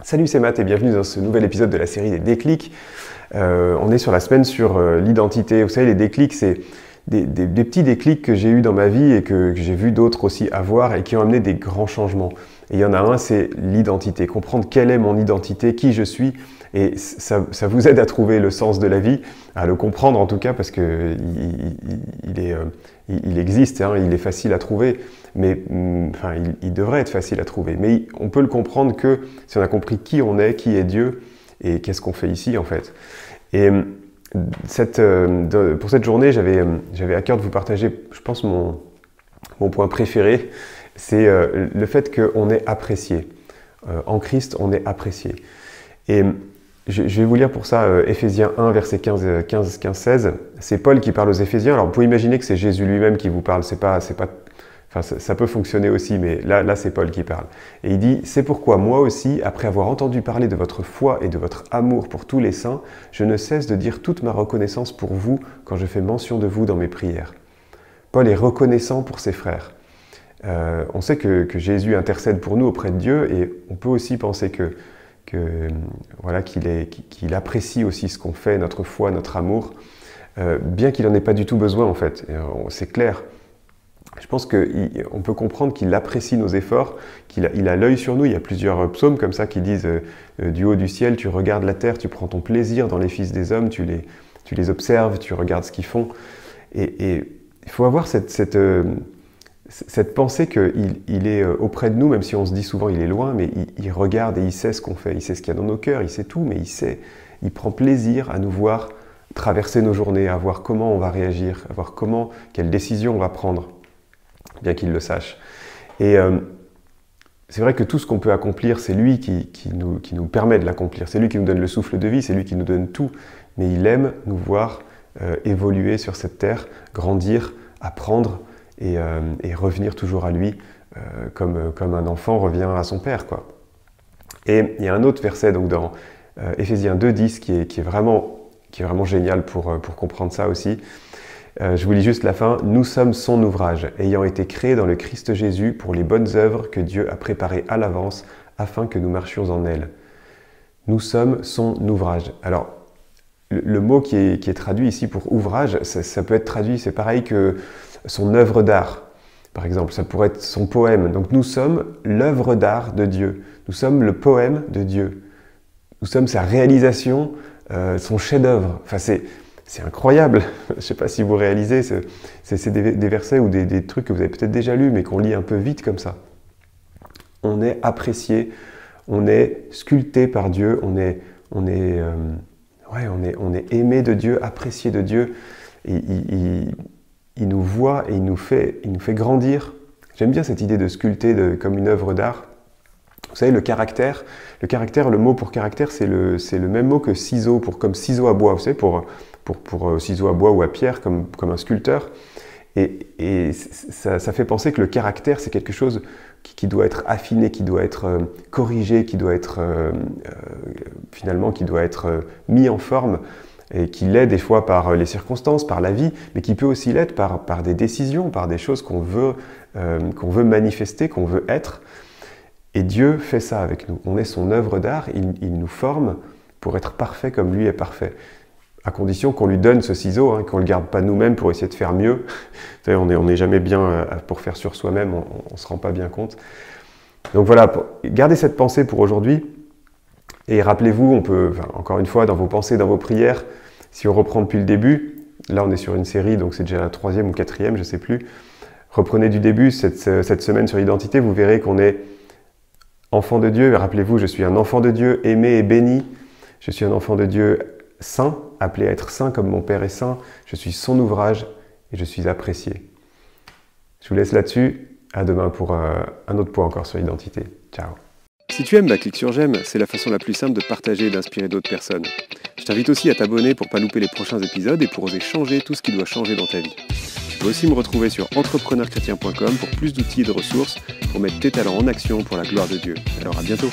Salut, c'est Matt et bienvenue dans ce nouvel épisode de la série des déclics. On est sur la semaine sur l'identité. Vous savez, les déclics, c'est des petits déclics que j'ai eus dans ma vie et que j'ai vu d'autres aussi avoir et qui ont amené des grands changements. Et il y en a un, c'est l'identité. Comprendre quelle est mon identité, qui je suis. Et ça vous aide à trouver le sens de la vie, à le comprendre en tout cas, parce qu'il existe, hein, il est facile à trouver, mais enfin, il devrait être facile à trouver. Mais on peut le comprendre que si on a compris qui on est, qui est Dieu, et qu'est-ce qu'on fait ici en fait. Et pour cette journée, j'avais à cœur de vous partager, je pense, mon point préféré, c'est le fait qu'on est apprécié. En Christ, on est apprécié. Et je vais vous lire pour ça Éphésiens 1, versets 15-16. C'est Paul qui parle aux Éphésiens. Alors vous pouvez imaginer que c'est Jésus lui-même qui vous parle. Enfin, ça peut fonctionner aussi, mais là c'est Paul qui parle. Et il dit « C'est pourquoi moi aussi, après avoir entendu parler de votre foi et de votre amour pour tous les saints, je ne cesse de dire toute ma reconnaissance pour vous quand je fais mention de vous dans mes prières. » Paul est reconnaissant pour ses frères. On sait que Jésus intercède pour nous auprès de Dieu et on peut aussi penser qu'il apprécie aussi ce qu'on fait, notre foi, notre amour, bien qu'il n'en ait pas du tout besoin en fait. C'est clair. Je pense qu'on peut comprendre qu'il apprécie nos efforts, qu'il a l'œil sur nous. Il y a plusieurs psaumes comme ça qui disent du haut du ciel, tu regardes la terre, tu prends ton plaisir dans les fils des hommes, tu les observes, tu regardes ce qu'ils font. Et il faut avoir cette pensée qu'il est auprès de nous, même si on se dit souvent il est loin, mais il regarde et il sait ce qu'on fait, il sait ce qu'il y a dans nos cœurs, il sait tout, mais il prend plaisir à nous voir traverser nos journées, à voir comment on va réagir, à voir quelles décisions on va prendre, bien qu'il le sache. Et c'est vrai que tout ce qu'on peut accomplir, c'est lui qui nous permet de l'accomplir, c'est lui qui nous donne le souffle de vie, c'est lui qui nous donne tout, mais il aime nous voir évoluer sur cette terre, grandir, apprendre, et revenir toujours à lui comme un enfant revient à son père, quoi. Et il y a un autre verset donc dans Éphésiens 2,10 qui est vraiment génial pour comprendre ça aussi. Je vous lis juste la fin. « Nous sommes son ouvrage, ayant été créés dans le Christ Jésus pour les bonnes œuvres que Dieu a préparées à l'avance afin que nous marchions en elles. » Nous sommes son ouvrage. Alors, le mot qui est traduit ici pour ouvrage, ça peut être traduit, c'est pareil que son œuvre d'art, par exemple, ça pourrait être son poème. Donc nous sommes l'œuvre d'art de Dieu, nous sommes le poème de Dieu, nous sommes sa réalisation, son chef-d'œuvre. Enfin, c'est incroyable, je ne sais pas si vous réalisez, c'est des versets ou des trucs que vous avez peut-être déjà lus, mais qu'on lit un peu vite comme ça. On est apprécié, on est sculpté par Dieu, on est aimé de Dieu, apprécié de Dieu, et il nous voit et il nous fait grandir. J'aime bien cette idée de sculpter comme une œuvre d'art. Vous savez, le caractère, le mot pour caractère, c'est le même mot que ciseau, comme ciseau à bois, vous savez, pour ciseau à bois ou à pierre, comme un sculpteur. Et ça fait penser que le caractère, c'est quelque chose qui doit être affiné, qui doit être corrigé, qui doit être mis en forme, et qui l'est des fois par les circonstances, par la vie, mais qui peut aussi l'être par des décisions, par des choses qu'on veut manifester, qu'on veut être. Et Dieu fait ça avec nous. On est son œuvre d'art, il nous forme pour être parfait comme lui est parfait. À condition qu'on lui donne ce ciseau, hein, qu'on ne le garde pas nous-mêmes pour essayer de faire mieux. Vous savez, on n'est jamais bien pour faire sur soi-même, on ne se rend pas bien compte. Donc voilà, gardez cette pensée pour aujourd'hui. Et rappelez-vous, encore une fois, dans vos pensées, dans vos prières, si on reprend depuis le début, là on est sur une série, donc c'est déjà la 3e ou 4e, je ne sais plus. Reprenez du début cette semaine sur l'identité, vous verrez qu'on est enfant de Dieu. Et rappelez-vous, je suis un enfant de Dieu, aimé et béni. Je suis un enfant de Dieu saint, appelé à être saint comme mon Père est saint. Je suis son ouvrage et je suis apprécié. Je vous laisse là-dessus. À demain pour un autre point encore sur l'identité. Ciao. Si tu aimes, clique sur j'aime, c'est la façon la plus simple de partager et d'inspirer d'autres personnes. Je t'invite aussi à t'abonner pour ne pas louper les prochains épisodes et pour oser changer tout ce qui doit changer dans ta vie. Tu peux aussi me retrouver sur entrepreneurchrétien.com pour plus d'outils et de ressources pour mettre tes talents en action pour la gloire de Dieu. Alors à bientôt.